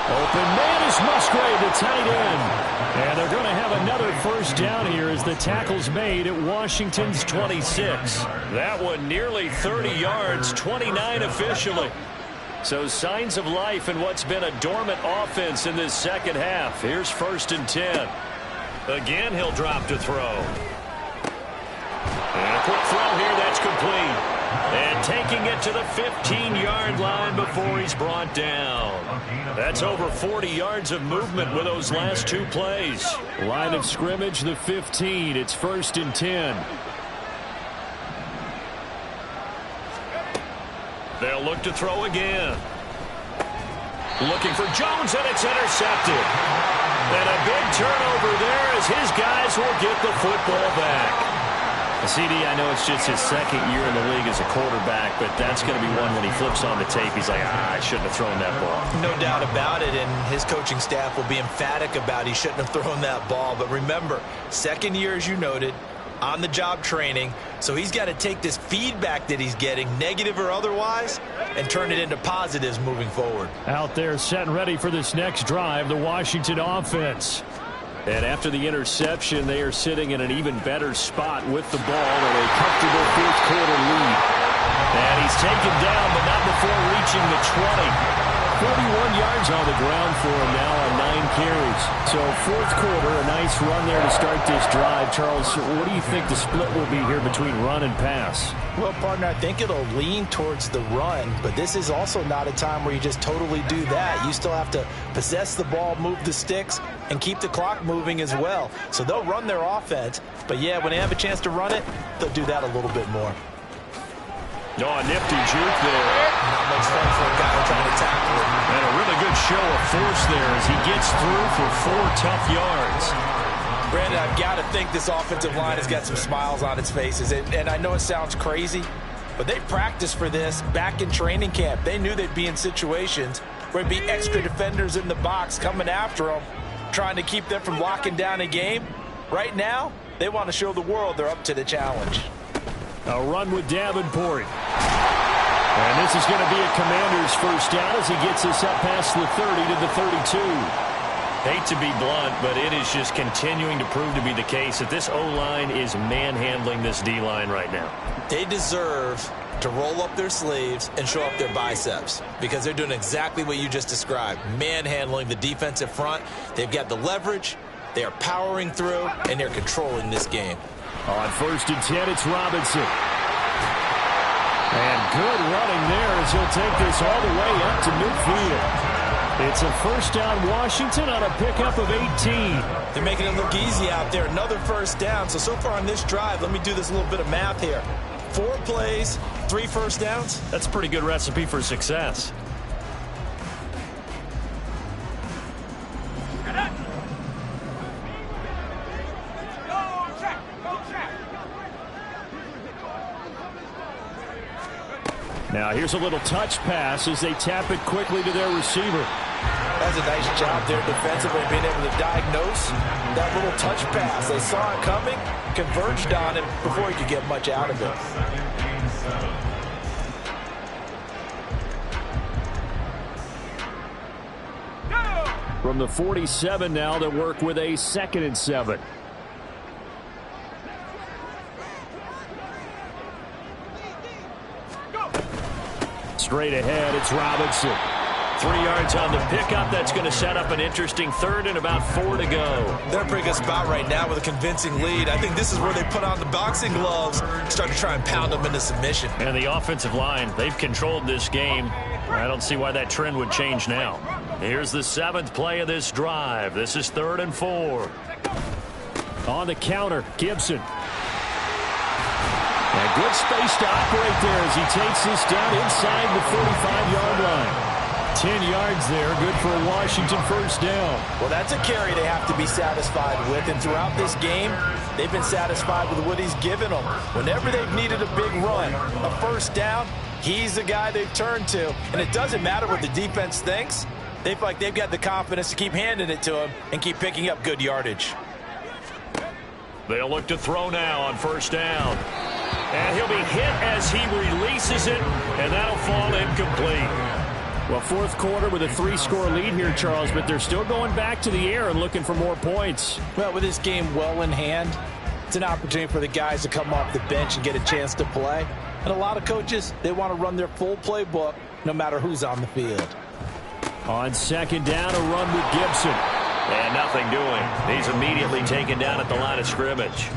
Open man is Musgrave, the tight end. And they're going to have another first down here as the tackle's made at Washington's 26. That one nearly 30 yards, 29 officially. So signs of life in what's been a dormant offense in this second half. Here's 1st and 10. Again, he'll drop to throw. And a quick throw here, that's complete. And taking it to the 15-yard line before he's brought down. That's over 40 yards of movement with those last 2 plays. Line of scrimmage, the 15. It's 1st and 10. They'll look to throw again. Looking for Jones, and it's intercepted. And a big turnover there as his guys will get the football back. CD, I know it's just his second year in the league as a quarterback, but that's going to be one when he flips on the tape. He's like, I shouldn't have thrown that ball. No doubt about it, and his coaching staff will be emphatic about he shouldn't have thrown that ball. But remember, second year, as you noted, on-the-job training, so he's got to take this feedback that he's getting, negative or otherwise, and turn it into positives moving forward. Out there set and ready for this next drive, the Washington offense. And after the interception, they are sitting in an even better spot with the ball in a comfortable 4th quarter lead. And he's taken down, but not before reaching the 20. 41 yards on the ground for him now on 9 carries. So 4th quarter, a nice run there to start this drive. Charles, what do you think the split will be here between run and pass? Well, partner, I think it'll lean towards the run, but this is also not a time where you just totally do that. You still have to possess the ball, move the sticks, and keep the clock moving as well. So they'll run their offense, but yeah, when they have a chance to run it, they'll do that a little bit more. Oh, a nifty juke there. Not much fun for a guy trying to tackle him. And a really good show of force there as he gets through for 4 tough yards. Brandon, I've got to think this offensive line has got some smiles on its faces. And I know it sounds crazy, but they practiced for this back in training camp. They knew they'd be in situations where there'd be extra defenders in the box coming after them, trying to keep them from locking down a game. Right now, they want to show the world they're up to the challenge. A run with Davenport. And this is going to be a Commander's first down as he gets us up past the 30 to the 32. Hate to be blunt, but it is just continuing to prove to be the case that this O-line is manhandling this D-line right now. They deserve to roll up their sleeves and show up their biceps because they're doing exactly what you just described, manhandling the defensive front. They've got the leverage, they are powering through, and they're controlling this game. On 1st and 10, it's Robinson. And good running there as he'll take this all the way up to midfield. It's a first down Washington on a pickup of 18. They're making it look easy out there. Another first down. So far on this drive, let me do this little bit of math here. 4 plays, 3 first downs. That's a pretty good recipe for success. Now here's a little touch pass as they tap it quickly to their receiver. That's a nice job there defensively, being able to diagnose that little touch pass. They saw it coming, converged on him before he could get much out of it. From the 47 now, they work with a 2nd and 7. Straight ahead, it's Robinson. 3 yards on the pickup. That's going to set up an interesting 3rd and about 4 to go. They're in a pretty good spot right now with a convincing lead. I think this is where they put on the boxing gloves, start to try and pound them into submission. And the offensive line, they've controlled this game. I don't see why that trend would change now. Here's the 7th play of this drive. This is 3rd and 4. On the counter, Gibson. And good space to operate there as he takes this down inside the 45-yard line. 10 yards there, good for a Washington first down. Well, that's a carry they have to be satisfied with, and throughout this game, they've been satisfied with what he's given them. Whenever they've needed a big run, a first down, he's the guy they've turned to. And it doesn't matter what the defense thinks. They feel like they've got the confidence to keep handing it to him and keep picking up good yardage. They'll look to throw now on first down. And he'll be hit as he releases it, and that'll fall incomplete. Well, fourth quarter with a 3-score lead here, Charles, but they're still going back to the air and looking for more points. Well, with this game well in hand, it's an opportunity for the guys to come off the bench and get a chance to play. And a lot of coaches, they want to run their full playbook no matter who's on the field. On second down, a run with Gibson. And nothing doing. He's immediately taken down at the line of scrimmage.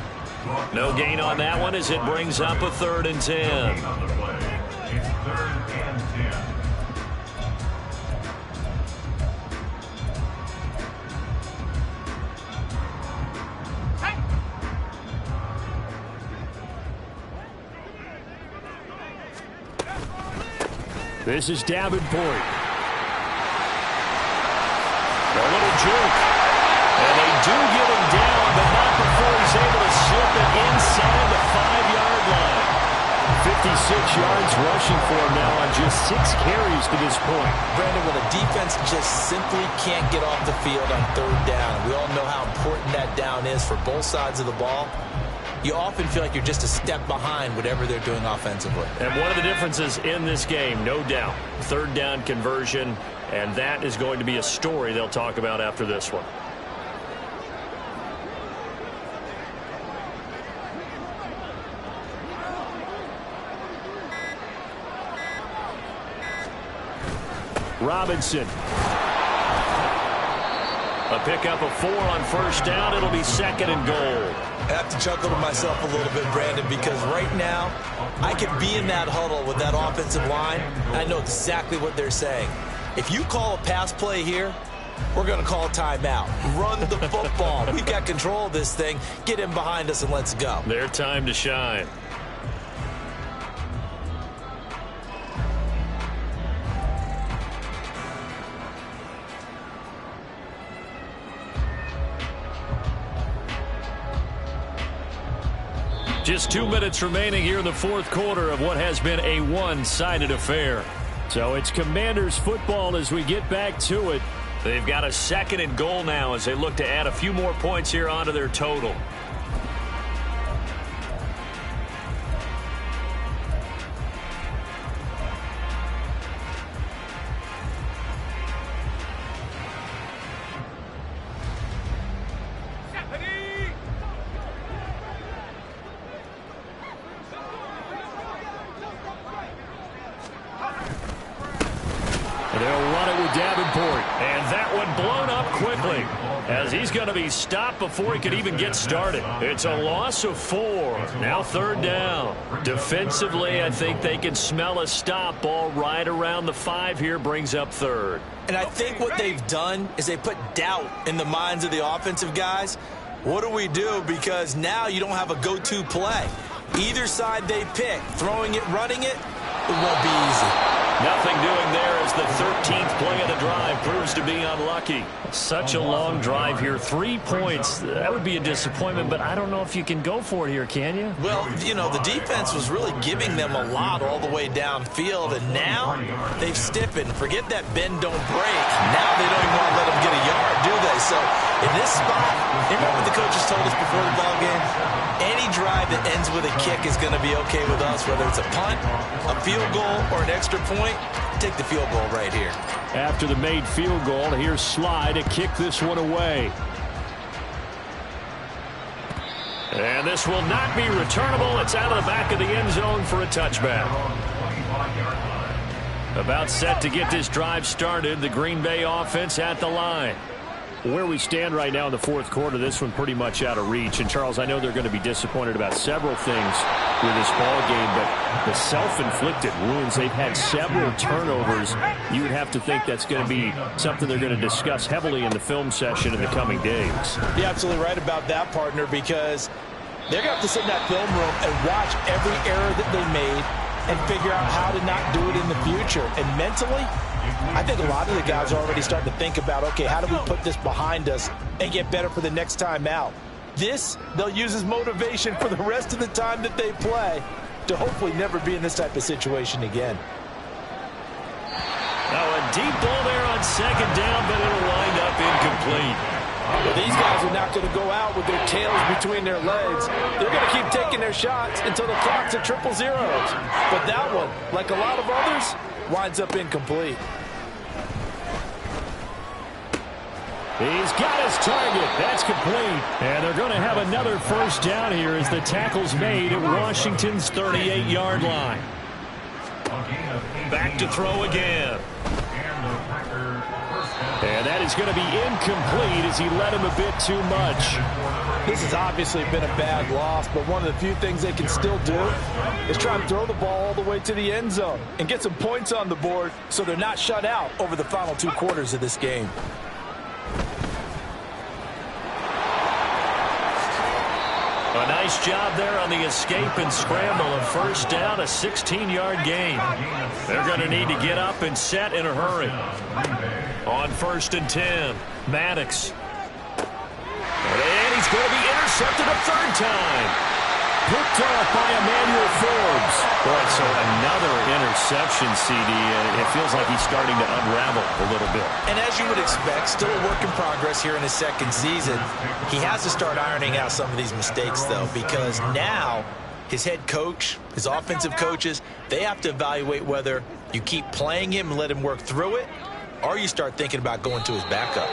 No gain on that one as it brings up a 3rd and 10. On the play. It's 3rd and 10. This is Davenport. A little juke. And they do get him down, but not before he's able to slip it inside the 5-yard line. 56 yards rushing for him now on just 6 carries to this point. Brandon, when a defense just simply can't get off the field on 3rd down, we all know how important that down is for both sides of the ball. You often feel like you're just a step behind whatever they're doing offensively. And one of the differences in this game, no doubt, 3rd down conversion, and that is going to be a story they'll talk about after this one. Robinson. A pickup of 4 on first down. It'll be 2nd and goal. I have to chuckle to myself a little bit, Brandon, because right now I could be in that huddle with that offensive line, and I know exactly what they're saying. If you call a pass play here, we're going to call a timeout. Run the football. We've got control of this thing. Get in behind us and let's go. Their time to shine. Just 2 minutes remaining here in the fourth quarter of what has been a one-sided affair. So it's Commanders football as we get back to it. They've got a 2nd and goal now as they look to add a few more points here onto their total. They'll run it with Davenport. And that one blown up quickly as he's going to be stopped before he could even get started. It's a loss of 4. Now 3rd down. Defensively, I think they can smell a stop. Ball right around the 5 here brings up 3rd. And I think what they've done is they put doubt in the minds of the offensive guys. What do we do? Because now you don't have a go-to play. Either side they pick, throwing it, running it, it won't be easy. Nothing doing there as the 13th play of the drive proves to be unlucky. Such a long drive here. 3 points. That would be a disappointment, but I don't know if you can go for it here, can you? Well, you know, the defense was really giving them a lot all the way downfield, and now they've stiffened. Forget that bend, don't break. Now they don't even want to let them get a yard, do they? So in this spot, remember what the coaches told us before the ball game? Any drive that ends with a kick is going to be okay with us, whether it's a punt, a field goal, or an extra point. Take the field goal right here. After the made field goal, here's Sly to kick this one away. And this will not be returnable. It's out of the back of the end zone for a touchback. About set to get this drive started. The Green Bay offense at the line. Where we stand right now in the fourth quarter, this one pretty much out of reach. And, Charles, I know they're going to be disappointed about several things with this ball game, but the self-inflicted wounds, they've had several turnovers. You would have to think that's going to be something they're going to discuss heavily in the film session in the coming days. You're absolutely right about that, partner, because they're going to have to sit in that film room and watch every error that they made and figure out how to not do it in the future. And mentally, I think a lot of the guys are already starting to think about, okay, how do we put this behind us and get better for the next time out? This, they'll use as motivation for the rest of the time that they play to hopefully never be in this type of situation again. Now a deep ball there on 2nd down, but it'll wind up incomplete. Well, these guys are not going going to go out with their tails between their legs. They're going to keep taking their shots until the clock's at 000. But that one, like a lot of others, winds up incomplete. He's got his target. That's complete. And they're going to have another first down here as the tackle's made at Washington's 38-yard line. Back to throw again. And that is going to be incomplete as he led him a bit too much. This has obviously been a bad loss, but one of the few things they can still do is try and throw the ball all the way to the end zone and get some points on the board so they're not shut out over the final 2 quarters of this game. A nice job there on the escape and scramble. A first down, a 16-yard gain. They're going to need to get up and set in a hurry. On 1st and 10, Maddox. And he's going to be intercepted a 3rd time. Picked off by Emmanuel Forbes. Boy, so another interception, CD. It feels like he's starting to unravel a little bit. And as you would expect, still a work in progress here in his 2nd season. He has to start ironing out some of these mistakes, though, because now his head coach, his offensive coaches, they have to evaluate whether you keep playing him and let him work through it, or you start thinking about going to his backup.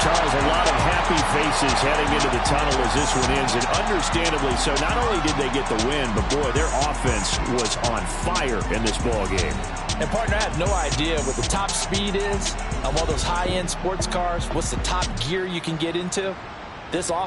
Charles, a lot of happy faces heading into the tunnel as this one ends, and understandably so. Not only did they get the win, but boy, their offense was on fire in this ball game. And partner, I have no idea what the top speed is on one of those high-end sports cars. What's the top gear you can get into? This offense